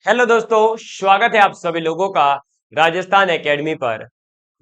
Hello दोस्तों, स्वागत है आप सभी लोगों का राजस्थान एकेडमी पर।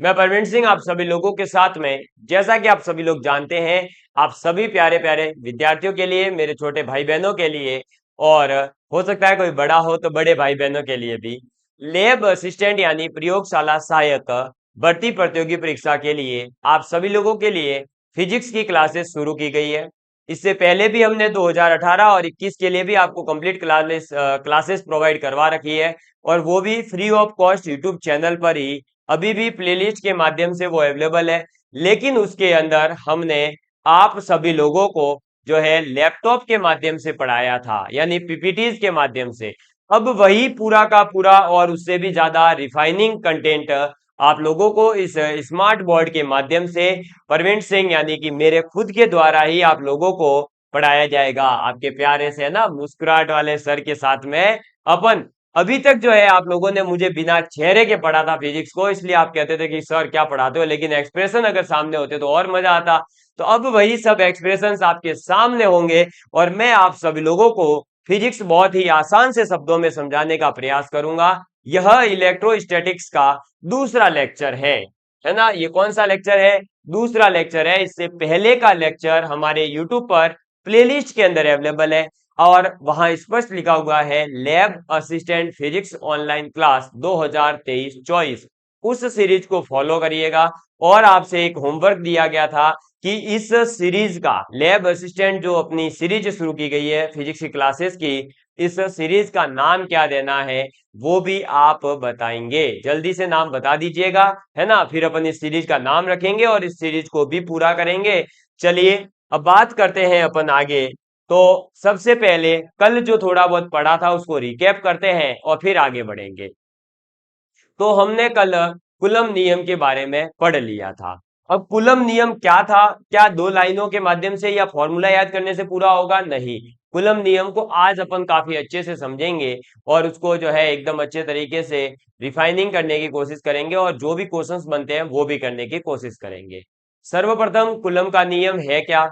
मैं परवीन सिंह आप सभी लोगों के साथ में। जैसा कि आप सभी लोग जानते हैं, आप सभी प्यारे प्यारे विद्यार्थियों के लिए, मेरे छोटे भाई बहनों के लिए, और हो सकता है कोई बड़ा हो तो बड़े भाई बहनों के लिए भी, लैब असिस्टेंट यानी प्रयोगशाला सहायक भर्ती प्रतियोगी परीक्षा के लिए आप सभी लोगों के लिए फिजिक्स की क्लासेस शुरू की गई है। इससे पहले भी हमने 2018 और 21 के लिए भी आपको कंप्लीट क्लासेस प्रोवाइड करवा रखी है, और वो भी free of cost YouTube channel पर ही अभी भी प्लेलिस्ट के माध्यम से वो अवेलेबल है। लेकिन उसके अंदर हमने आप सभी लोगों को जो है लैपटॉप के माध्यम से पढ़ाया था, यानी पीपीटीज के माध्यम से। अब वही पूरा का पूरा और उससे भी ज्यादा रिफाइनिंग कंटेंट आप लोगों को इस स्मार्ट बोर्ड के माध्यम से परवीन सिंह यानी कि मेरे खुद के द्वारा ही आप लोगों को पढ़ाया जाएगा, आपके प्यारे से ना मुस्कुराहट वाले सर के साथ में। अपन अभी तक जो है आप लोगों ने मुझे बिना चेहरे के पढ़ा था फिजिक्स को, इसलिए आप कहते थे कि सर क्या पढ़ाते हो, लेकिन एक्सप्रेशन अगर सामने होते तो और मजा आता। तो अब वही सब एक्सप्रेशंस आपके सामने होंगे, और मैं आप सभी लोगों को फिजिक्स बहुत ही आसान से शब्दों में समझाने का प्रयास करूंगा। यह इलेक्ट्रोस्टैटिक्स का दूसरा लेक्चर है ना। ये कौन सा लेक्चर है? दूसरा लेक्चर है। इससे पहले का लेक्चर हमारे यूट्यूब पर प्लेलिस्ट के अंदर अवेलेबल है, और वहां स्पष्ट लिखा हुआ है lab assistant physics online class 2023-24। उस सीरीज को फॉलो करिएगा। और आपसे एक होमवर्क दिया गया था कि इस सीरीज का, लैब असिस्टेंट जो अपनी सीरीज शुरू की गई है फिजिक्स की क्लासेस की, इस सीरीज का नाम क्या देना है वो भी आप बताएंगे। जल्दी से नाम बता दीजिएगा, है ना। फिर अपन इस सीरीज का नाम रखेंगे और इस सीरीज को भी पूरा करेंगे। चलिए अब बात करते हैं अपन आगे। तो सबसे पहले कल जो थोड़ा बहुत पढ़ा था उसको रिकैप करते हैं और फिर आगे बढ़ेंगे। तो हमने कल कुलम नियम के बारे में पढ़ लिया था। अब कुलम नियम क्या था? क्या दो लाइनों के माध्यम से या फॉर्मूला याद करने से पूरा होगा? नहीं। कुलम नियम को आज अपन काफी अच्छे से समझेंगे, और उसको जो है एकदम अच्छे तरीके से रिफाइनिंग करने की कोशिश करेंगे, और जो भी क्वेश्चंस बनते हैं वो भी करने की कोशिश करेंगे। सर्वप्रथम कुलम का नियम है क्या?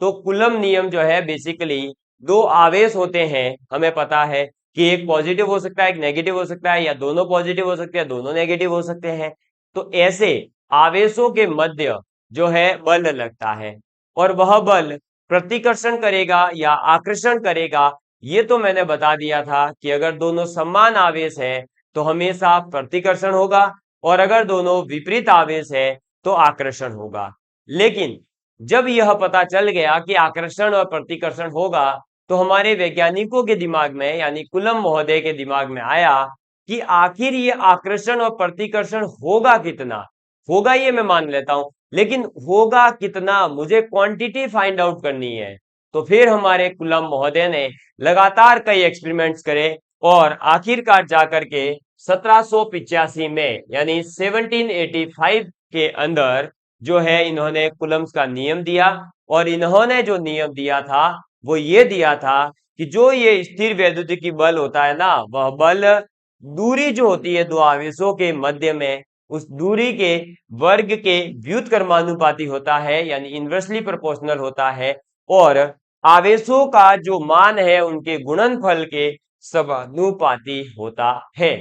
तो कुलम नियम जो है बेसिकली दो आवेश होते हैं, हमें पता है कि एक पॉजिटिव हो सकता है, एक नेगेटिव हो सकता है, या दोनों पॉजिटिव हो सकते हैं, दोनों नेगेटिव हो सकते हैं। तो ऐसे आवेशों के मध्य जो है बल लगता है, और वह बल प्रतिकर्षण करेगा या आकर्षण करेगा। ये तो मैंने बता दिया था कि अगर दोनों समान आवेश है तो हमेशा प्रतिकर्षण होगा, और अगर दोनों विपरीत आवेश है तो आकर्षण होगा। लेकिन जब यह पता चल गया कि आकर्षण और प्रतिकर्षण होगा, तो हमारे वैज्ञानिकों के दिमाग में यानी कुलम महोदय के दिमाग में आया कि आखिर ये आकर्षण और प्रतिकर्षण होगा कितना। होगा ये मैं मान लेता हूं, लेकिन होगा कितना मुझे क्वांटिटी फाइंड आउट करनी है। तो फिर हमारे कुलम महोदय ने लगातार कई एक्सपेरिमेंट्स करे, और आखिरकार जाकर के 1785 में यानी 1785 के अंदर जो है इन्होंने कुलम्स का नियम दिया। और इन्होंने जो नियम दिया था वो ये दिया था कि जो ये स्थिर वैद्युतिक बल होता है ना, वह बल दूरी जो होती है दो आवेशों के मध्य में, उस दूरी के वर्ग के व्युत्क्रमानुपाती होता है, यानी इनवर्सली प्रोपोर्शनल होता है। और आवेशों का जो मान है उनके गुणनफल के समानुपाती होता है।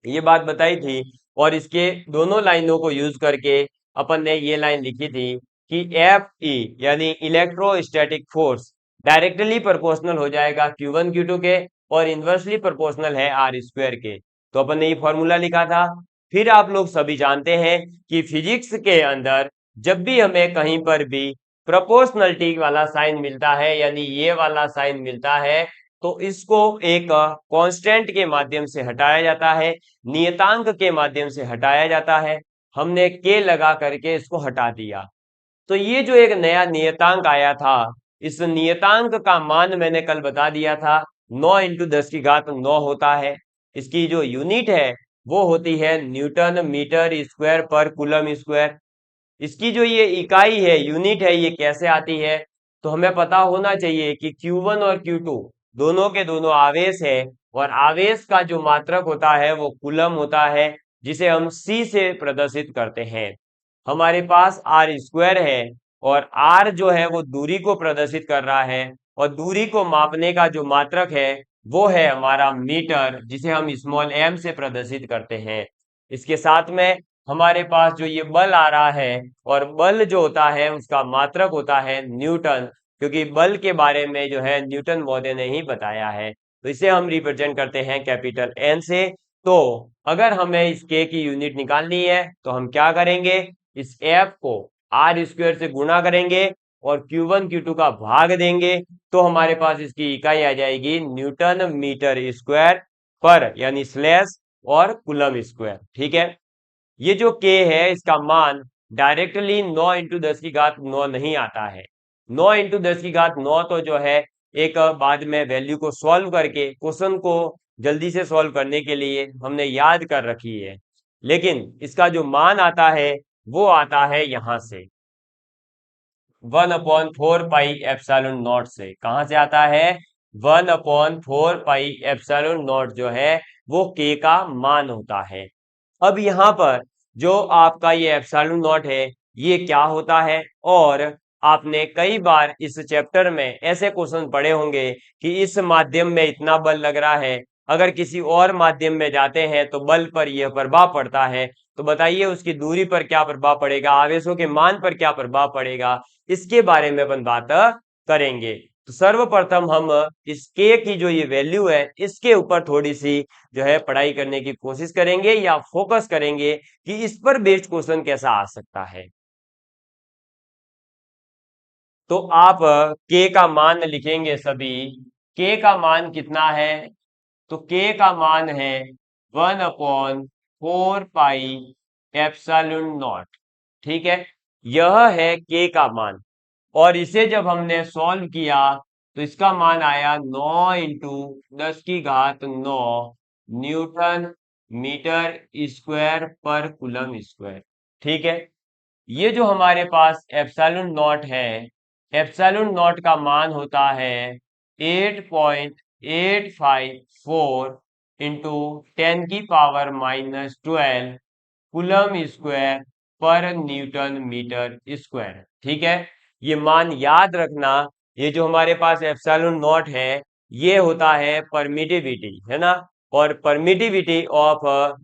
ये बात बताई थी। और इसके दोनों लाइनों को यूज करके अपन ने ये लाइन लिखी थी कि एफ ई यानी इलेक्ट्रोस्टैटिक फोर्स डायरेक्टली प्रोपोर्शनल हो जाएगा Q1 Q2 के, और इनवर्सली प्रोपोर्शनल है R स्क्वायर के। तो अपन ने ये फॉर्मूला लिखा था। फिर आप लोग सभी जानते हैं कि फिजिक्स के अंदर जब भी हमें कहीं पर भी प्रोपोर्शनलिटी वाला साइन मिलता है, यानी ये वाला साइन मिलता है, तो इसको एक कांस्टेंट के माध्यम से हटाया जाता है, नियतांक के माध्यम से हटाया जाता है। हमने के लगा करके इसको हटा दिया। तो ये जो एक नया नियतांक आया था, इस नियतांक का मान मैंने कल बता दिया था 9 इंटू 10 की घात 9 होता है। इसकी जो यूनिट है वो होती है न्यूटन मीटर स्क्वायर पर कूलम स्क्वायर। इसकी जो ये इकाई है, यूनिट है, ये कैसे आती है? तो हमें पता होना चाहिए कि Q1 और Q2 दोनों के दोनों आवेश है, और आवेश का जो मात्रक होता है वो कूलम होता है, जिसे हम C से प्रदर्शित करते हैं। हमारे पास R स्क्वायर है, और R जो है वो दूरी को प्रदर्शित कर रहा है, और दूरी को मापने का जो मात्रक है वो है हमारा मीटर, जिसे हम स्मॉल m से प्रदर्शित करते हैं। इसके साथ में हमारे पास जो ये बल आ रहा है, और बल जो होता है उसका मात्रक होता है न्यूटन, क्योंकि बल के बारे में जो है न्यूटन महोदय ने ही बताया है। तो इसे हम रिप्रेजेंट करते हैं कैपिटल N से। तो अगर हमें इस k की यूनिट निकालनी है तो हम क्या करेंगे, इस F को r स्क्वायर से गुणा करेंगे और Q1 Q2 का भाग देंगे, तो हमारे पास इसकी इकाई आ जाएगी न्यूटन मीटर स्क्वायर पर, यानी स्लैश और कूलम स्क्वायर। ठीक है, ये जो k है इसका मान डायरेक्टली 9 इंटू 10 की घात 9 नहीं आता है। 9 इंटू 10 की घात 9 तो जो है एक बाद में वैल्यू को सॉल्व करके क्वेश्चन को जल्दी से सॉल्व करने के लिए हमने याद कर रखी है, लेकिन इसका जो मान आता है वो आता है यहां से 1/4 पाई एप्सिलॉन नॉट से। कहां से आता है? 1/4 पाई एप्सिलॉन नॉट जो है वो k का मान होता है। अब यहाँ पर जो आपका ये एप्सिलॉन नॉट है ये क्या होता है, और आपने कई बार इस चैप्टर में ऐसे क्वेश्चन पढ़े होंगे कि इस माध्यम में इतना बल लग रहा है, अगर किसी और माध्यम में जाते हैं तो बल पर यह प्रभाव पड़ता है। तो बताइए उसकी दूरी पर क्या प्रभाव पड़ेगा, आवेशों के मान पर क्या प्रभाव पड़ेगा, इसके बारे में अपन बात करेंगे। तो सर्वप्रथम हम इस k की जो ये वैल्यू है इसके ऊपर थोड़ी सी जो है पढ़ाई करने की कोशिश करेंगे या फोकस करेंगे कि इस पर बेस्ड क्वेश्चन कैसा आ सकता है। तो आप k का मान लिखेंगे सभी। k का मान कितना है? तो k का मान है 1/4 पाई एप्सिलॉन नॉट। ठीक है, यह है k का मान, और इसे जब हमने सॉल्व किया तो इसका मान आया 9 इंटू 10 की घात 9 न्यूटन मीटर स्क्वायर पर कूलम स्क्वायर। ठीक है, ये जो हमारे पास एप्सिलॉन नॉट है, एप्सिलॉन नॉट का मान होता है 8.854 इंटू 10⁻⁻12 कूलम स्क्वायर पर न्यूटन मीटर स्क्वायर। ठीक है, ये मान याद रखना। ये जो हमारे पास एप्सिलॉन नॉट है ये होता है परमिटिविटी, है ना, और परमिटिविटी ऑफ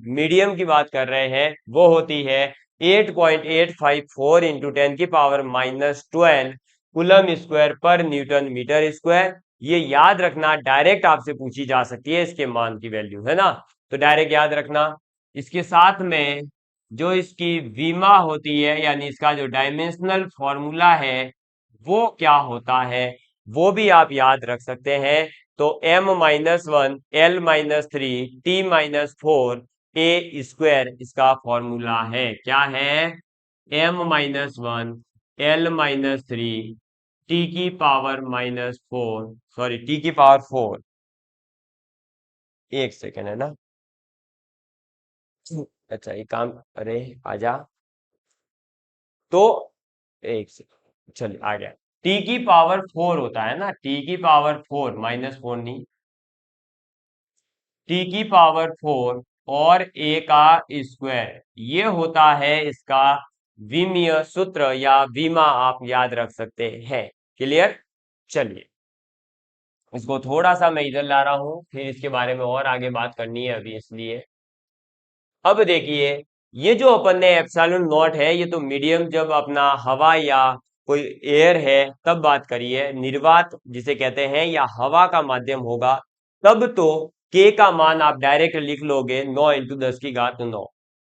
मीडियम की बात कर रहे हैं, वो होती है 8.854 इंटू 10⁻⁻12 कूलम स्क्वायर पर न्यूटन मीटर स्क्वायर। ये याद रखना, डायरेक्ट आपसे पूछी जा सकती है इसके मान की वैल्यू, है ना, तो डायरेक्ट याद रखना। इसके साथ में जो इसकी वीमा होती है, यानी इसका जो डायमेंशनल फॉर्मूला है वो क्या होता है, वो भी आप याद रख सकते हैं। तो m-1 l-3 t-4 a square इसका फॉर्मूला है। क्या है? m-1 l-3 t⁻⁻4, sorry t⁻4, एक सेकेंड, है ना। अच्छा ये काम, अरे आजा, तो एक सेकेंड, चलिए आ गया। t⁻4 होता है ना, t⁻4, -4 नहीं, t⁻4 और a का स्क्वायर, ये होता है इसका विमीय सूत्र या विमा, आप याद रख सकते हैं। क्लियर? चलिए इसको थोड़ा सा मैं इधर ला रहा हूं, फिर इसके बारे में और आगे बात करनी है अभी, इसलिए अब देखिए ये जो अपन ने एप्सिलॉन नॉट है ये तो मीडियम, जब अपना हवा या कोई एयर है तब बात करिए, निर्वात जिसे कहते हैं या हवा का माध्यम होगा तब तो k का मान आप डायरेक्ट लिख लोगे 9 इंटू 10 की घात 9।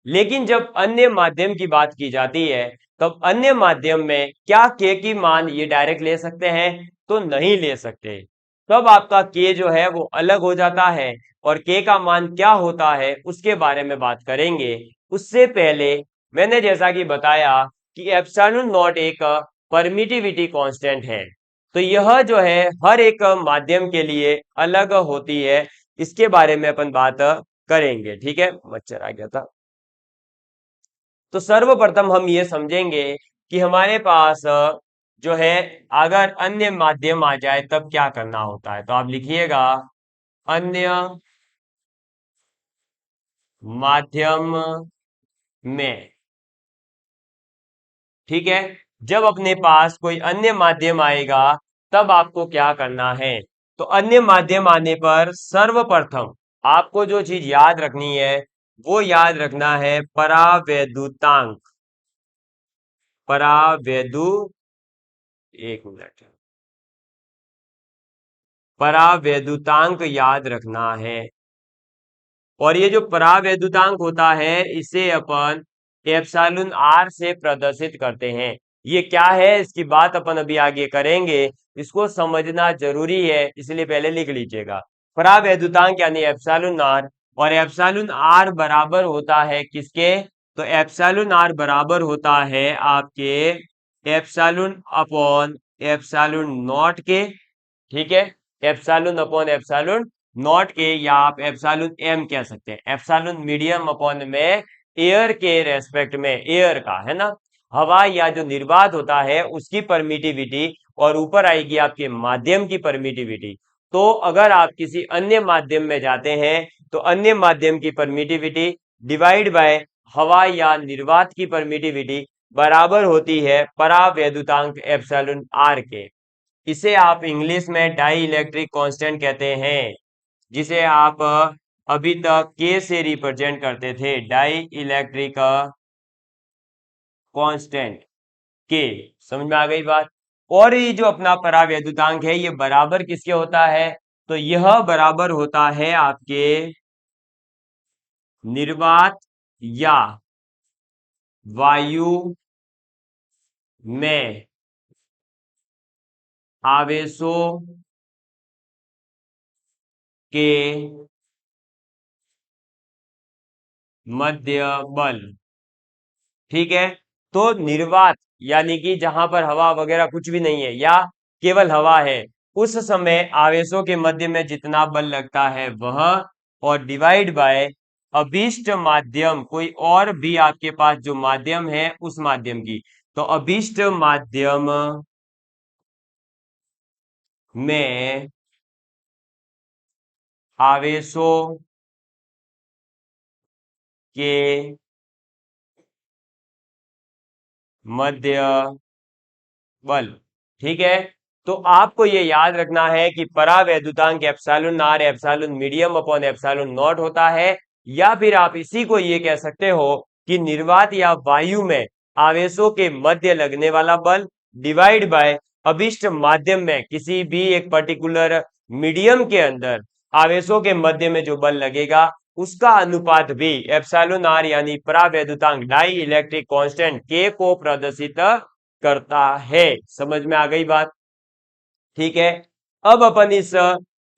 लेकिन जब अन्य माध्यम की बात की जाती है तब अन्य माध्यम में क्या k की मान ये डायरेक्ट ले सकते हैं? तो नहीं ले सकते। तब आपका k जो है वो अलग हो जाता है, और k का मान क्या होता है उसके बारे में बात करेंगे। उससे पहले मैंने जैसा कि बताया कि एप्सिलॉन नॉट एक परमिटिविटी कांस्टेंट है, तो यह जो है हर एक माध्यम के लिए अलग होती है, इसके बारे में अपन बात करेंगे। ठीक है, मच्छर आ गया था। तो सर्वप्रथम हम ये समझेंगे कि हमारे पास जो है अगर अन्य माध्यम आ जाए तब क्या करना होता है। तो आप लिखिएगा अन्य माध्यम में। ठीक है, जब अपने पास कोई अन्य माध्यम आएगा तब आपको क्या करना है? तो अन्य माध्यम आने पर सर्वप्रथम आपको जो चीज याद रखनी है वो याद रखना है परावैद्युतांक। परावैद्यु एक मिनट, परावैद्युतांक याद रखना है। और ये जो परावैद्युतांक होता है इसे अपन एप्सिलॉन आर से प्रदर्शित करते हैं। ये क्या है इसकी बात अपन अभी आगे करेंगे, इसको समझना जरूरी है, इसलिए पहले लिख लीजिएगा परावैद्युतांक यानी एप्सिलॉन आर। और एप्सिलॉन आर बराबर होता है किसके, तो एप्सिलॉन आर बराबर होता है आपके एप्सिलॉन अपॉन एप्सिलॉन नॉट के। ठीक है, एप्सिलॉन अपॉन एप्सिलॉन नॉट के, या आप एप्सिलॉन एम कह सकते हैं, एप्सिलॉन मीडियम अपॉन में एयर के रेस्पेक्ट में, एयर का है ना, हवा या जो निर्वात होता है उसकी परमिटिविटी, और ऊपर आएगी आपके माध्यम की परमिटिविटी। तो अगर आप किसी अन्य माध्यम में जाते हैं तो अन्य माध्यम की परमिटिविटी डिवाइड बाय हवा या निर्वात की परमिटिविटी बराबर होती है परावैद्युतांक एप्सिलॉन आर के। इसे आप इंग्लिश में डाई इलेक्ट्रिक कांस्टेंट कहते हैं, जिसे आप अभी तक के से रिप्रेजेंट करते थे, डाई इलेक्ट्रिक कांस्टेंट के। समझ में आ गई बात। और ये जो अपना परावैद्युतांक है ये बराबर किसके होता है, तो यह बराबर होता है आपके निर्वात या वायु में आवेशों के मध्य बल। ठीक है, तो निर्वात यानी कि जहां पर हवा वगैरह कुछ भी नहीं है या केवल हवा है, उस समय आवेशों के मध्य में जितना बल लगता है वह, और डिवाइड बाय अभीष्ट माध्यम, कोई और भी आपके पास जो माध्यम है उस माध्यम की, तो अभीष्ट माध्यम में आवेशों के मध्य बल। ठीक है, तो आपको ये याद रखना है कि परावैद्युतांक epsilon r epsilon medium upon epsilon naught होता है, या फिर आप इसी को ये कह सकते हो कि निर्वात या वायु में आवेशों के मध्य लगने वाला बल डिवाइड बाय अभिष्ट माध्यम में किसी भी एक पर्टिकुलर मीडियम के अंदर आवेशों के मध्य में जो बल लगेगा उसका अनुपात भी एप्सिलॉन आर यानी परावैद्युतांक डाई इलेक्ट्रिक कांस्टेंट के को प्रदर्शित करता है। समझ में आ गई बात। ठीक है, अब अपन इस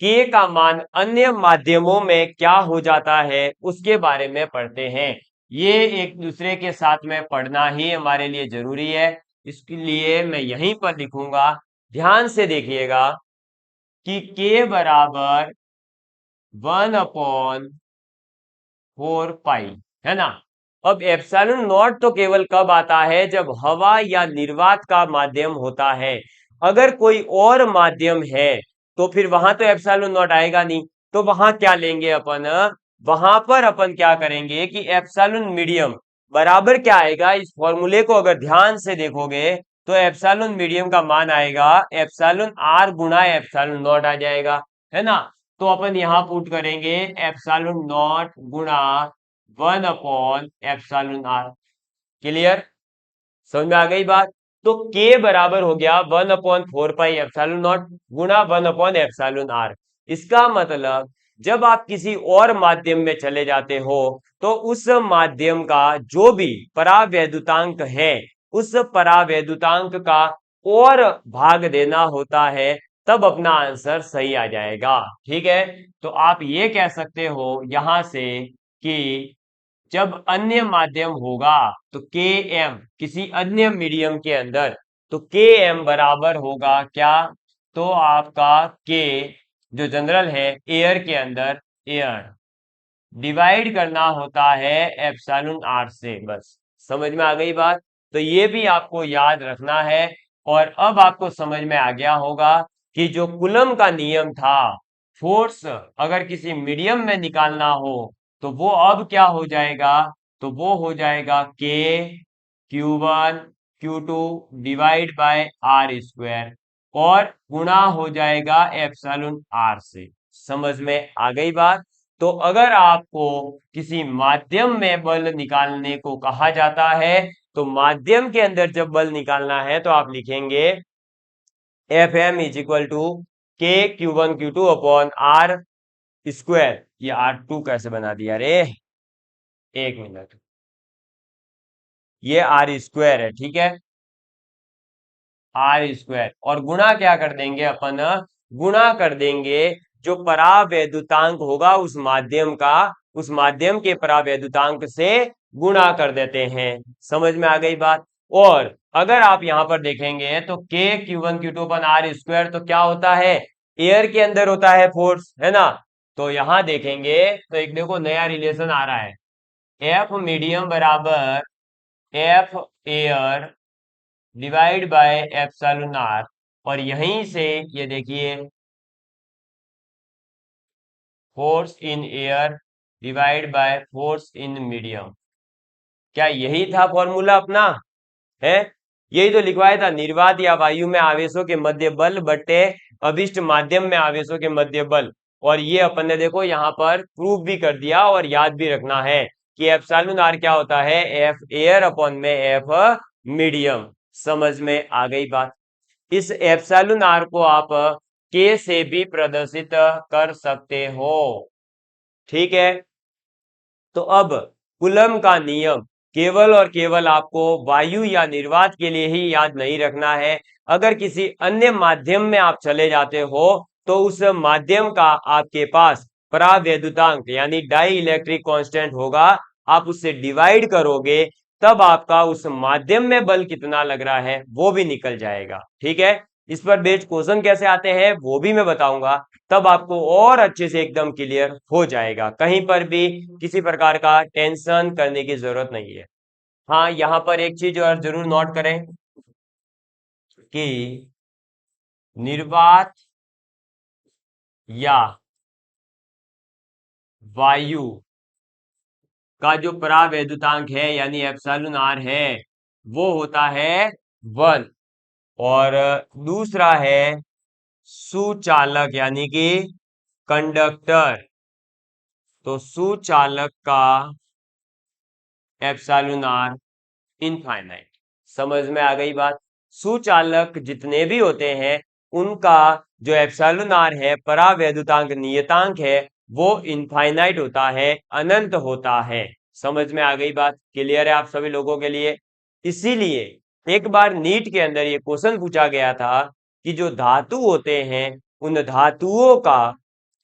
के का मान अन्य माध्यमों में क्या हो जाता है उसके बारे में पढ़ते हैं। ये एक दूसरे के साथ में पढ़ना ही हमारे लिए जरूरी है, इसके लिए मैं यहीं पर लिखूंगा, ध्यान से देखिएगा कि के बराबर 1/4 पाई, है ना। अब एप्सिलॉन नॉट तो केवल कब आता है, जब हवा या निर्वात का माध्यम होता है। अगर कोई और माध्यम है तो फिर वहां तो एप्सिलॉन नॉट आएगा नहीं, तो वहां क्या लेंगे अपन, वहां पर अपन क्या करेंगे कि एप्सिलॉन मीडियम बराबर क्या आएगा, इस फॉर्मूले को अगर ध्यान से देखोगे तो एप्सिलॉन मीडियम का मान आएगा एप्सिलॉन आर गुणा एप्सिलॉन नॉट आ जाएगा, है ना। तो अपन यहां पुट करेंगे एप्सिलॉन नॉट गुणा 1/एप्सिलॉन आर। क्लियर, समझ में आ गई बात। तो के बराबर हो गया 1/4 पाई एप्सिलॉन नॉट गुणा 1/एप्सिलॉन आर। इसका मतलब जब आप किसी और माध्यम में चले जाते हो तो उस माध्यम का जो भी परावैद्युतांक है उस परावैद्युतांक का और भाग देना होता है, तब अपना आंसर सही आ जाएगा। ठीक है, तो आप ये कह सकते हो यहां से कि जब अन्य माध्यम होगा तो के एम किसी अन्य मीडियम के अंदर, तो के एम बराबर होगा क्या, तो आपका के जो जनरल है एयर के अंदर, एयर डिवाइड करना होता है एप्सिलॉन आर से, बस। समझ में आ गई बात। तो ये भी आपको याद रखना है। और अब आपको समझ में आ गया होगा कि जो कूलम का नियम था, फोर्स अगर किसी मीडियम में निकालना हो तो वो अब क्या हो जाएगा, तो वो हो जाएगा के Q1 Q2 divide bye are square. और गुणा हो जाएगा एप्सिलॉन आर से। समझ में आ गई बात। तो अगर आपको किसी माध्यम में बल निकालने को कहा जाता है तो माध्यम के अंदर जब बल निकालना है तो आप लिखेंगे F M is equal to K Q1 Q2 upon are square. ये R2 कैसे बना दिया रे, एक मिनट, ये आर स्क्वायर है, ठीक है, आर स्क्वायर, और गुणा क्या कर देंगे अपन, गुणा कर देंगे जो परावैद्युतांक होगा उस माध्यम का, उस माध्यम के परावैद्युतांक से गुणा कर देते हैं। समझ में आ गई बात। और अगर आप यहां पर देखेंगे तो के Q1 Q2 upon are square तो क्या होता है, एयर के अंदर होता है फोर्स, है ना। तो यहां देखेंगे तो एक देखो नया रिलेशन आ रहा है, एफ मीडियम बराबर F air divide by epsilon R, और यहीं से ये देखिए force in air divide by force in medium, क्या यही था फॉर्मूला अपना, है, यही तो लिखवाया था, निर्वात या वायु में आवेशों के मध्य बल बटे अभिष्ट माध्यम में आवेशों के मध्य बल। और ये अपन ने देखो यहाँ पर प्रूव भी कर दिया, और याद भी रखना है कि एप्सिलॉन आर क्या होता है, एफ एयर अपॉन में एफ मीडियम। समझ में आ गई बात। इस एप्सिलॉन आर को आप के से भी प्रदर्शित कर सकते हो, ठीक है। तो अब कूलम का नियम केवल और केवल आपको वायु या निर्वात के लिए ही याद नहीं रखना है। अगर किसी अन्य माध्यम में आप चले जाते हो तो उस माध्यम का आपके पास परावैद्युतांक यानी डाई इलेक्ट्रिक कांस्टेंट होगा, आप उससे डिवाइड करोगे तब आपका उस माध्यम में बल कितना लग रहा है वो भी निकल जाएगा, ठीक है। इस पर बेस्ड क्वेश्चन कैसे आते हैं वो भी मैं बताऊंगा, तब आपको और अच्छे से एकदम क्लियर हो जाएगा, कहीं पर भी किसी प्रकार का टेंशन करने की जरूरत नहीं है। हाँ, यहां पर एक चीज और जरूर नोट करें कि निर्वात या वायु का जो परावैद्युतांक है यानी एप्सिलॉन आर है वो होता है 1, और दूसरा है सुचालक यानी कि कंडक्टर, तो सुचालक का एप्सिलॉन आर इनफाइनाइट। समझ में आ गई बात। सुचालक जितने भी होते हैं उनका जो एप्सिलॉन आर है परावैद्युतांक नियतांक है वो इनफाइनाइट होता है, अनंत होता है। समझ में आ गई बात, क्लियर है आप सभी लोगों के लिए। इसीलिए एक बार नीट के अंदर ये क्वेश्चन पूछा गया था कि जो धातु होते हैं उन धातुओं का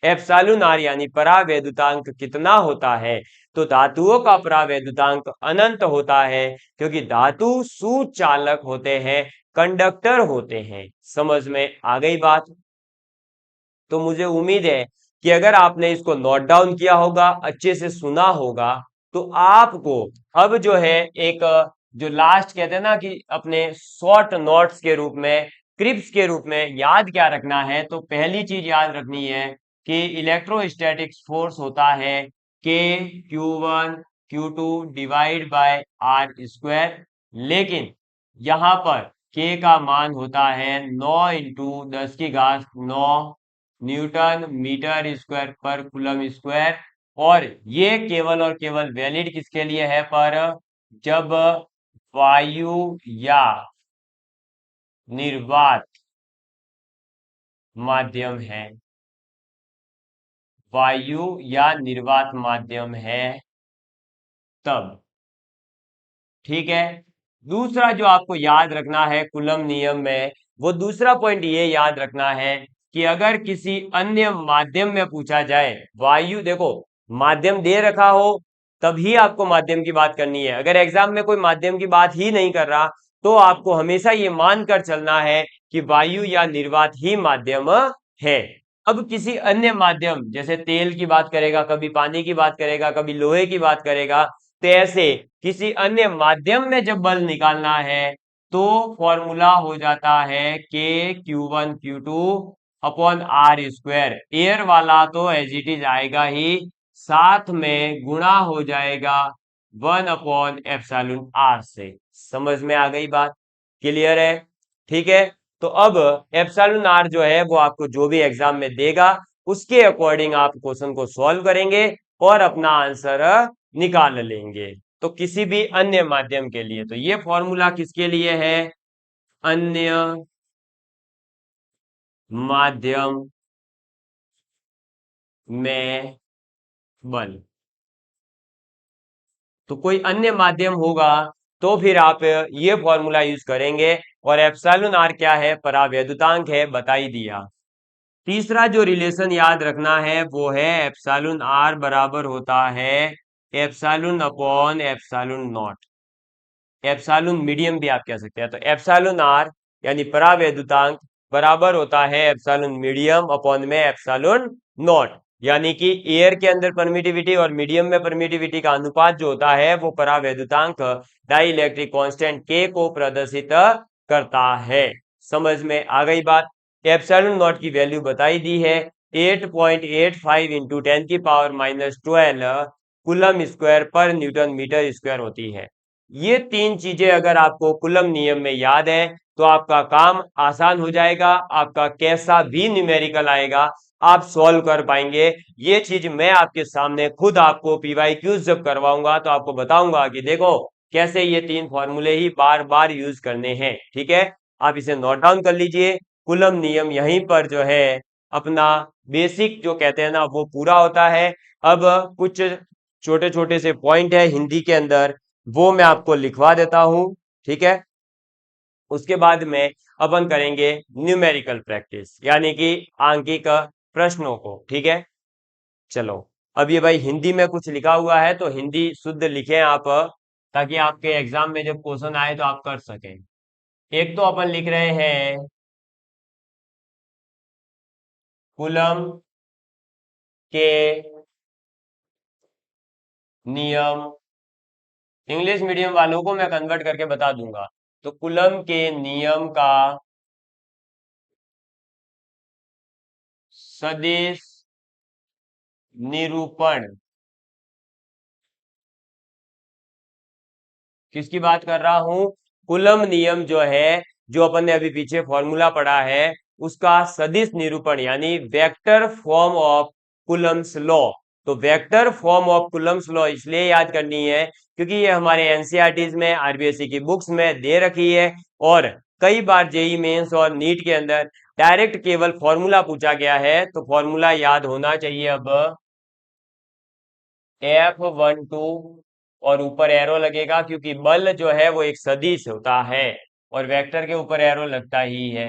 एप्सिलॉन आर यानी परावैद्युतांक कितना होता है, तो धातुओं का परावैद्युतांक अनंत होता है क्योंकि धातु सुचालक होते हैं, कंडक्टर होते हैं। समझ में आ गई बात। तो मुझे उम्मीद है कि अगर आपने इसको नोट डाउन किया होगा, अच्छे से सुना होगा, तो आपको अब जो है एक जो लास्ट कहते हैं ना कि अपने शॉर्ट नोट्स के रूप में, क्रिप्स के रूप में याद क्या रखना है, तो पहली चीज याद रखनी है कि इलेक्ट्रोस्टैटिक्स फोर्स होता है के Q1 Q2 divide bye are square, लेकिन यहां पर के का मान होता है 9 इंटू 10⁻9 न्यूटन मीटर स्क्वायर पर कूलम स्क्वायर, और ये केवल और केवल वैलिड किसके लिए है, पर जब वायु या निर्वात माध्यम है, वायु या निर्वात माध्यम है तब, ठीक है। दूसरा जो आपको याद रखना है कूलम नियम में, वो दूसरा पॉइंट ये याद रखना है कि अगर किसी अन्य माध्यम में पूछा जाए, वायु देखो माध्यम दे रखा हो तभी आपको माध्यम की बात करनी है, अगर एग्जाम में कोई माध्यम की बात ही नहीं कर रहा तो आपको हमेशा ये मानकर चलना है कि वायु या निर्वात ही माध्यम है। अब किसी अन्य माध्यम जैसे तेल की बात करेगा, कभी पानी की बात करेगा, कभी लोहे की बात करेगा, तो ऐसे किसी अन्य माध्यम में जब बल निकालना है तो फॉर्मूला हो जाता है के Q1 Q2 upon are square, air वाला तो एज इट इज आएगा ही, साथ में गुणा हो जाएगा 1 अपॉन एप्सिलॉन आर से। समझ में आ गई बात, क्लियर है, ठीक है। तो अब एप्सिलॉन आर जो है वो आपको जो भी एग्जाम में देगा उसके अकॉर्डिंग आप क्वेश्चन को सॉल्व करेंगे और अपना आंसर निकाल लेंगे। तो किसी भी अन्य माध्यम के लिए, तो ये फॉर्मूला किसके लिए है? अन्य माध्यम में बल। तो कोई अन्य माध्यम होगा तो फिर आप ये फॉर्मूला यूज करेंगे। और एप्सिलॉन आर क्या है? परावैद्युतांक है, बता ही दिया। तीसरा जो रिलेशन याद रखना है वो है एप्सिलॉन आर बराबर होता है epsilon upon epsilon not. Epsilon medium भी आप कह सकते हैं। तो एप्सिलॉन आर यानी परावैद्युतांक बराबर होता है एप्सिलॉन मीडियम अपॉन में एप्सिलॉन नॉट। यानी कि एयर के अंदर परमिटिविटी और मीडियम में परमिटिविटी का अनुपात जो होता है वो परावैद्युतांक डाई इलेक्ट्रिक कांस्टेंट के को प्रदर्शित करता है। समझ में आ गई बात? एप्सिलॉन नॉट की वैल्यू बताई दी है 8.85 इंटू 10⁻⁻12 कूलम स्क्वायर पर न्यूटन मीटर स्क्वायर होती है। ये तीन चीजें अगर आपको कूलम नियम में याद है तो आपका काम आसान हो जाएगा। आपका कैसा भी न्यूमेरिकल आएगा आप सॉल्व कर पाएंगे। ये चीज मैं आपके सामने खुद आपको पीवाई क्यूज जब करवाऊंगा तो आपको बताऊंगा कि देखो कैसे ये तीन फॉर्मूले ही बार बार यूज करने हैं। ठीक है, आप इसे नोट डाउन कर लीजिए। कूलम नियम यहीं पर जो है अपना बेसिक जो कहते हैं ना वो पूरा होता है। अब कुछ छोटे छोटे से पॉइंट है हिंदी के अंदर, वो मैं आपको लिखवा देता हूं। ठीक है, उसके बाद में अपन करेंगे न्यूमेरिकल प्रैक्टिस यानी कि आंकिक प्रश्नों को। ठीक है, चलो। अब ये भाई हिंदी में कुछ लिखा हुआ है तो हिंदी शुद्ध लिखें आप, ताकि आपके एग्जाम में जब क्वेश्चन आए तो आप कर सकें। एक तो अपन लिख रहे हैं कूलम के नियम। इंग्लिश मीडियम वालों को मैं कन्वर्ट करके बता दूंगा। तो कूलम के नियम का सदिश निरूपण। किसकी बात कर रहा हूं? कूलम नियम जो है, जो अपन ने अभी पीछे फॉर्मूला पढ़ा है, उसका सदिश निरूपण यानी vector form of Coulomb's law. तो vector form of Coulomb's law इसलिए याद करनी है क्योंकि ये हमारे एनसीईआरटीज में आरबीएसई की बुक्स में दे रखी है। और कई बार जेई मेंस और नीट के अंदर डायरेक्ट केवल फॉर्मूला पूछा गया है, तो फॉर्मूला याद होना चाहिए। अब F12 और ऊपर एरो लगेगा क्योंकि बल जो है वो एक सदिश होता है और वेक्टर के ऊपर एरो लगता ही है।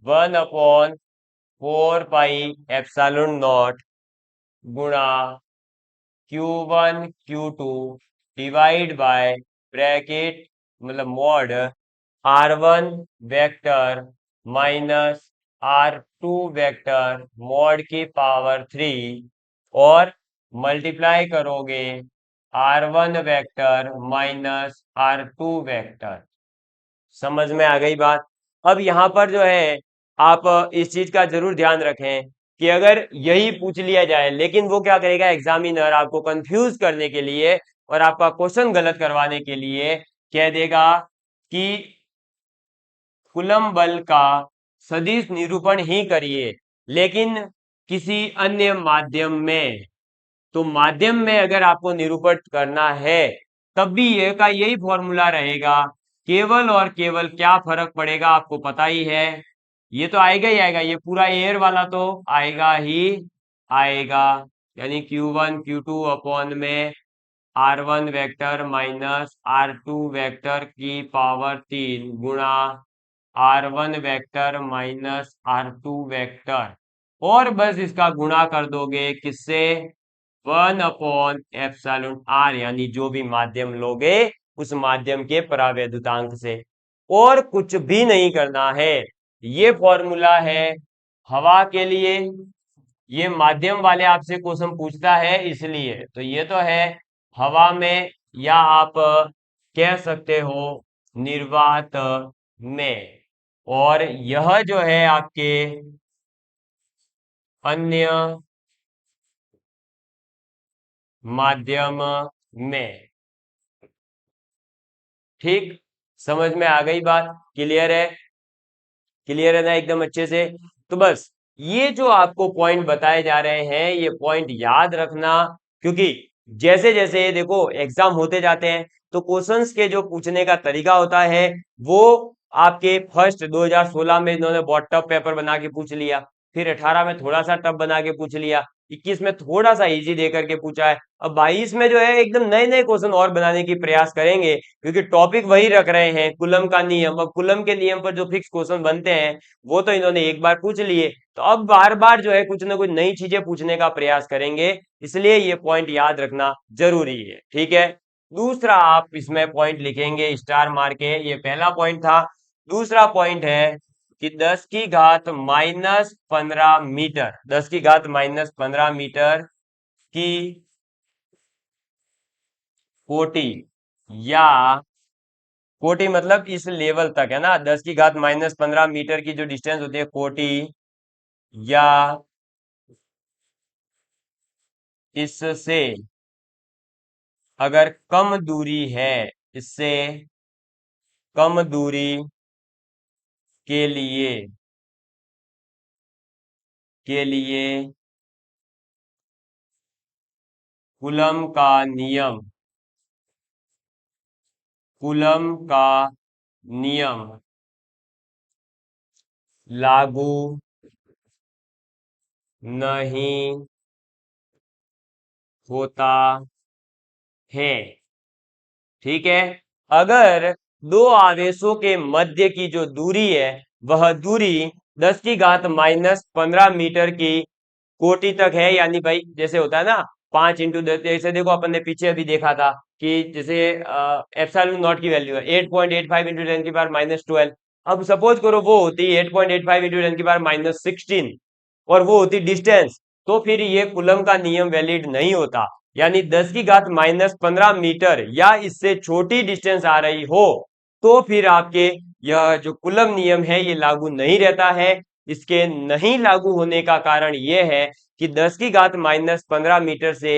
1/4 पाई एप्सिलॉन नॉट गुणा Q1 Q2 divide by bracket मतलब mod R1 vector minus R2 vector mod की पावर 3 और मल्टीप्लाई करोगे R1 vector minus R2 vector. समझ में आ गई बात? अब यहां पर जो है आप इस चीज का जरूर ध्यान रखें कि अगर यही पूछ लिया जाए, लेकिन वो क्या करेगा एग्जामिनर आपको कंफ्यूज करने के लिए और आपका क्वेश्चन गलत करवाने के लिए कह देगा कि कूलम बल का सदिश निरूपण ही करिए लेकिन किसी अन्य माध्यम में। तो माध्यम में अगर आपको निरूपण करना है तब भी ये का यही फॉर्मूला रहेगा। केवल और केवल क्या फर्क पड़ेगा आपको पता ही है, ये तो आएगा ही आएगा, ये पूरा एयर वाला तो आएगा ही आएगा। यानी Q1 Q2 अपॉन में R1 vector minus R2 vector की पावर 3 गुणा R1 vector minus R2 vector, और बस इसका गुणा कर दोगे किससे? 1/एप्सिलॉन आर यानी जो भी माध्यम लोगे उस माध्यम के परावैद्युतांक से, और कुछ भी नहीं करना है। ये फॉर्मूला है हवा के लिए। ये माध्यम वाले आपसे क्वेश्चन पूछता है इसलिए, तो ये तो है हवा में, या आप कह सकते हो निर्वात में। और यह जो है आपके अन्य माध्यम में। ठीक, समझ में आ गई बात? क्लियर है? क्लियर है ना एकदम अच्छे से। तो बस ये जो आपको पॉइंट बताए जा रहे हैं ये पॉइंट याद रखना, क्योंकि जैसे जैसे देखो एग्जाम होते जाते हैं तो क्वेश्चंस के जो पूछने का तरीका होता है वो आपके फर्स्ट 2016 में इन्होंने बहुत टफ पेपर बना के पूछ लिया, फिर 18 में थोड़ा सा टफ बना के पूछ लिया, 21 में थोड़ा सा इजी दे करके पूछा है, अब 22 में जो है एकदम नए नए क्वेश्चन और बनाने की प्रयास करेंगे, क्योंकि टॉपिक वही रख रहे हैं कुलम का नियम। अब कुलम के नियम पर जो फिक्स क्वेश्चन बनते हैं वो तो इन्होंने एक बार पूछ लिए, तो अब बार बार जो है कुछ ना कुछ नई चीजें पूछने का प्रयास करेंगे, इसलिए ये पॉइंट याद रखना जरूरी है। ठीक है, दूसरा आप इसमें पॉइंट लिखेंगे स्टार मार के, ये पहला पॉइंट था। दूसरा पॉइंट है कि 10 की घात -15 मीटर, 10 की घात -15 मीटर की कोटि, या कोटि मतलब इस लेवल तक है ना, 10 की घात -15 मीटर की जो डिस्टेंस होती है कोटि, या इससे अगर कम दूरी है, इससे कम दूरी के लिए के लिए कूलम का नियम, कूलम का नियम लागू नहीं होता है। ठीक है, अगर दो आवेशों के मध्य की जो दूरी है वह दूरी 10 की घात -15 मीटर की कोटि तक है, यानी भाई जैसे होता है ना 5 × 10, जैसे देखो अपन ने पीछे अभी देखा था कि जैसे एप्सिलॉन नॉट की वैल्यू है 8.85 × 10⁻12। अब सपोज करो वो होती 8.85 × 10⁻16 और वो होती डिस्टेंस, तो फिर ये कूलम का नियम वैलिड नहीं होता। यानी 10 की घात -15 मीटर या इससे छोटी डिस्टेंस आ रही हो तो फिर आपके यह जो कूलम नियम है ये लागू नहीं रहता है। इसके नहीं लागू होने का कारण यह है कि 10 की घात -15 मीटर से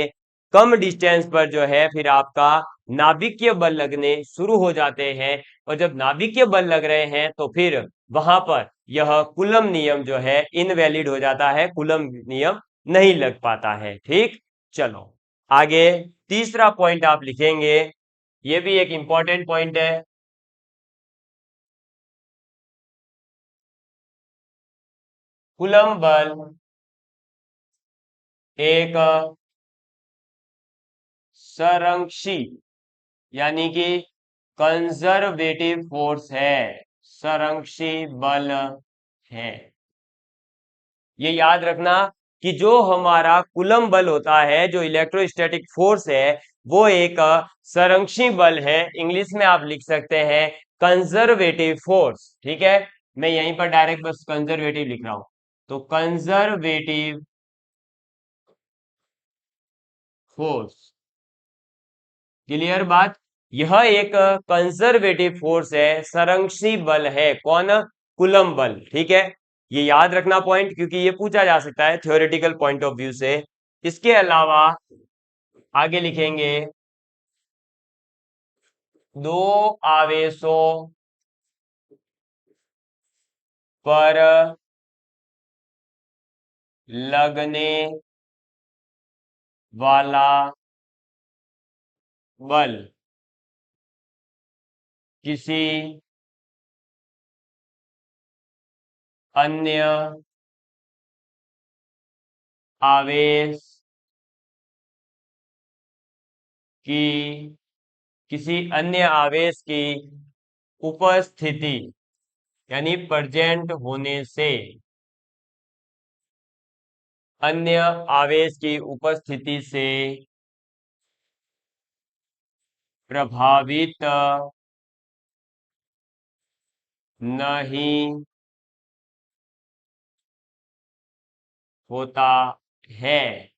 कम डिस्टेंस पर जो है फिर आपका नाभिकीय बल लगने शुरू हो जाते हैं, और जब नाभिकीय बल लग रहे हैं तो फिर वहां पर यह कूलम नियम जो है इनवैलिड हो जाता है, कूलम नियम नहीं लग पाता है। ठीक, चलो आगे तीसरा पॉइंट आप लिखेंगे, ये भी एक इंपॉर्टेंट पॉइंट है। कूलम बल एक संरक्षी यानी कि कंजर्वेटिव फोर्स है, संरक्षी बल है। ये याद रखना कि जो हमारा कूलम बल होता है, जो इलेक्ट्रोस्टैटिक फोर्स है, वो एक संरक्षी बल है, इंग्लिश में आप लिख सकते हैं कंजर्वेटिव फोर्स। ठीक है, मैं यहीं पर डायरेक्ट बस कंजर्वेटिव लिख रहा हूं, तो कंजर्वेटिव फोर्स, क्लियर बात। यह एक कंजर्वेटिव फोर्स है, संरक्षी बल है, कौन? कूलम बल। ठीक है, ये याद रखना पॉइंट, क्योंकि ये पूछा जा सकता है थ्योरेटिकल पॉइंट ऑफ व्यू से। इसके अलावा आगे लिखेंगे दो आवेशों पर लगने वाला बल किसी अन्य आवेश की, किसी अन्य आवेश की उपस्थिति यानी प्रेजेंट होने से, अन्य आवेश की उपस्थिति से प्रभावित नहीं होता है।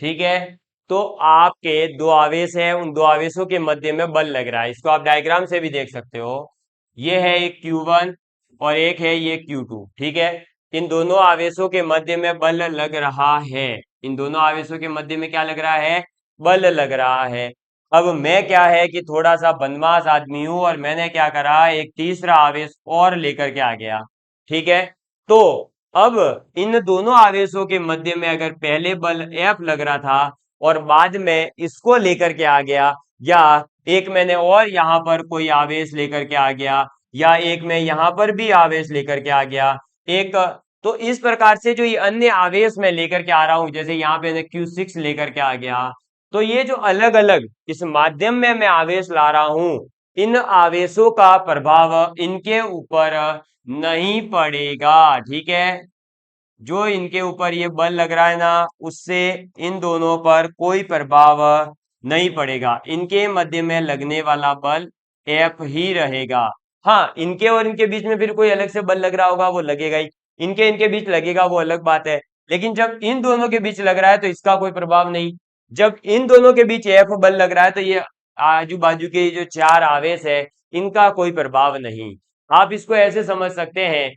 ठीक है, तो आपके दो आवेश हैं, उन दो आवेशों के मध्य में बल लग रहा है, इसको आप डायग्राम से भी देख सकते हो। ये है एक Q1 और एक है ये Q2। ठीक है, इन दोनों आवेशों के मध्य में बल लग रहा है, इन दोनों आवेशों के मध्य में क्या लग रहा है? बल लग रहा है। अब मैं क्या है कि थोड़ा सा बदमाश आदमी हूं और मैंने क्या करा, एक तीसरा आवेश और लेकर के आ गया। ठीक है, तो अब इन दोनों आवेशों के मध्य में अगर पहले बल F लग रहा था और बाद में इसको लेकर के आ गया, या एक मैंने और यहां पर कोई आवेश लेकर के आ गया, या एक मैं यहां पर भी आवेश लेकर के आ गया एक, तो इस प्रकार से जो ये अन्य आवेश मैं लेकर के आ रहा हूं, जैसे यहाँ पे Q6 लेकर के आ गया, तो ये जो अलग अलग इस माध्यम में मैं आवेश ला रहा हूं, इन आवेशों का प्रभाव इनके ऊपर नहीं पड़ेगा। ठीक है, जो इनके ऊपर ये बल लग रहा है ना, उससे इन दोनों पर कोई प्रभाव नहीं पड़ेगा। इनके मध्य में लगने वाला बल F ही रहेगा। हाँ, इनके और इनके बीच में फिर कोई अलग से बल लग रहा होगा, वो लगेगा ही। इनके इनके बीच लगेगा, वो अलग बात है। लेकिन जब इन दोनों के बीच लग रहा है तो इसका कोई प्रभाव नहीं। जब इन दोनों के बीच F बल लग रहा है तो ये आजू बाजू के जो चार आवेश है, इनका कोई प्रभाव नहीं। आप इसको ऐसे समझ सकते हैं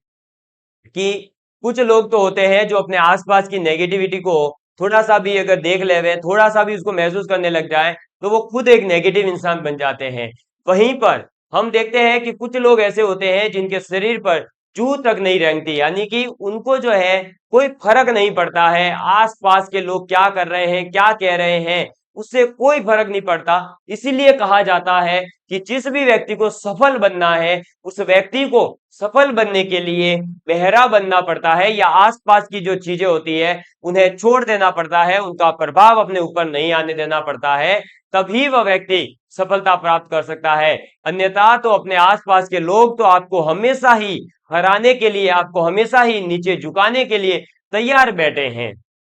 कि कुछ लोग तो होते हैं जो अपने आसपास की नेगेटिविटी को थोड़ा सा भी अगर देख ले, थोड़ा सा भी उसको महसूस करने लग जाए, तो वो खुद एक नेगेटिव इंसान बन जाते हैं। वहीं पर हम देखते हैं कि कुछ लोग ऐसे होते हैं जिनके शरीर पर चूह तक नहीं रेंगती, यानी कि उनको जो है कोई फर्क नहीं पड़ता है, आसपास के लोग क्या कर रहे हैं, क्या कह रहे हैं, उससे कोई फर्क नहीं पड़ता। इसीलिए कहा जाता है कि जिस भी व्यक्ति को सफल बनना है, उस व्यक्ति को सफल बनने के लिए बहरा बनना पड़ता है, या आसपास की जो चीजें होती है उन्हें छोड़ देना पड़ता है, उनका प्रभाव अपने ऊपर नहीं आने देना पड़ता है, तभी वह व्यक्ति सफलता प्राप्त कर सकता है। अन्यथा तो अपने आसपास के लोग तो आपको हमेशा ही हराने के लिए, आपको हमेशा ही नीचे झुकाने के लिए तैयार बैठे हैं,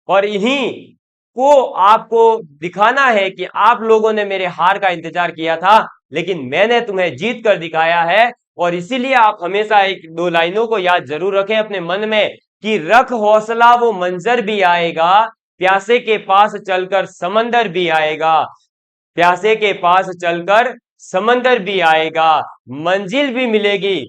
और इन्हीं को आपको दिखाना है कि आप लोगों ने मेरे हार का इंतजार किया था, लेकिन मैंने तुम्हें जीत कर दिखाया है। और इसीलिए आप हमेशा एक दो लाइनों को याद जरूर रखें अपने मन में कि रख हौसला वो मंजर भी आएगा, प्यासे के पास चलकर समंदर भी आएगा, प्यासे के पास चलकर समंदर भी आएगा, मंजिल भी मिलेगी,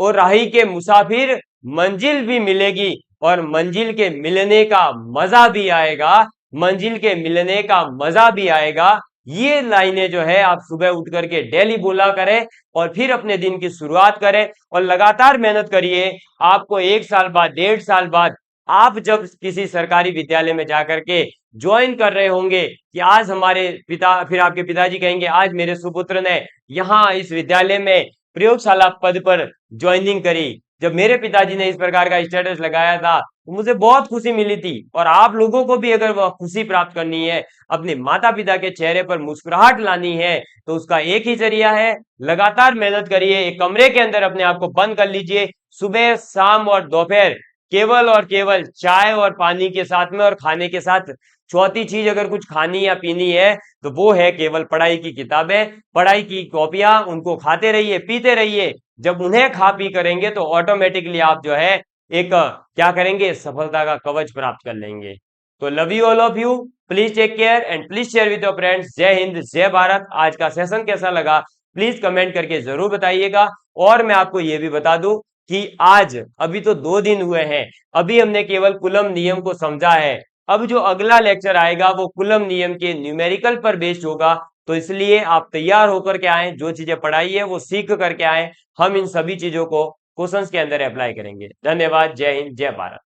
और राही के मुसाफिर मंजिल भी मिलेगी, और मंजिल के मिलने का मजा भी आएगा, मंजिल के मिलने का मजा भी आएगा। ये लाइनें जो है आप सुबह उठ करके डेली बोला करें, और फिर अपने दिन की शुरुआत करें, और लगातार मेहनत करिए। आपको 1 साल बाद, 1.5 साल बाद, आप जब किसी सरकारी विद्यालय में जाकर के ज्वाइन कर रहे होंगे कि आज हमारे पिता, फिर आपके पिताजी कहेंगे आज मेरे सुपुत्र ने यहाँ इस विद्यालय में प्रयोगशाला पद पर ज्वाइनिंग करी। जब मेरे पिताजी ने इस प्रकार का स्टेटस लगाया था तो मुझे बहुत खुशी मिली थी। और आप लोगों को भी अगर वह खुशी प्राप्त करनी है, अपने माता पिता के चेहरे पर मुस्कुराहट लानी है, तो उसका एक ही जरिया है, लगातार मेहनत करिए। एक कमरे के अंदर अपने आप को बंद कर लीजिए, सुबह शाम और दोपहर केवल और केवल चाय और पानी के साथ में, और खाने के साथ चौथी चीज अगर कुछ खानी या पीनी है तो वो है केवल पढ़ाई की किताबें, पढ़ाई की कॉपियां, उनको खाते रहिए, पीते रहिए। जब उन्हें खा पी करेंगे तो ऑटोमेटिकली आप जो है एक क्या करेंगे, सफलता का कवच प्राप्त कर लेंगे। तो love you all of you, please take care and please share with your friends. जय हिंद, जय भारत। आज का सेशन कैसा लगा प्लीज कमेंट करके जरूर बताइएगा। और मैं आपको ये भी बता दूं कि आज अभी तो 2 दिन हुए हैं, अभी हमने केवल कूलम नियम को समझा है। अब जो अगला लेक्चर आएगा वो कूलम नियम के न्यूमेरिकल पर बेस्ड होगा, तो इसलिए आप तैयार होकर के आए, जो चीजें पढ़ाई है वो सीख करके आए। हम इन सभी चीजों को क्वेश्चंस के अंदर अप्लाई करेंगे। धन्यवाद, जय हिंद, जय भारत।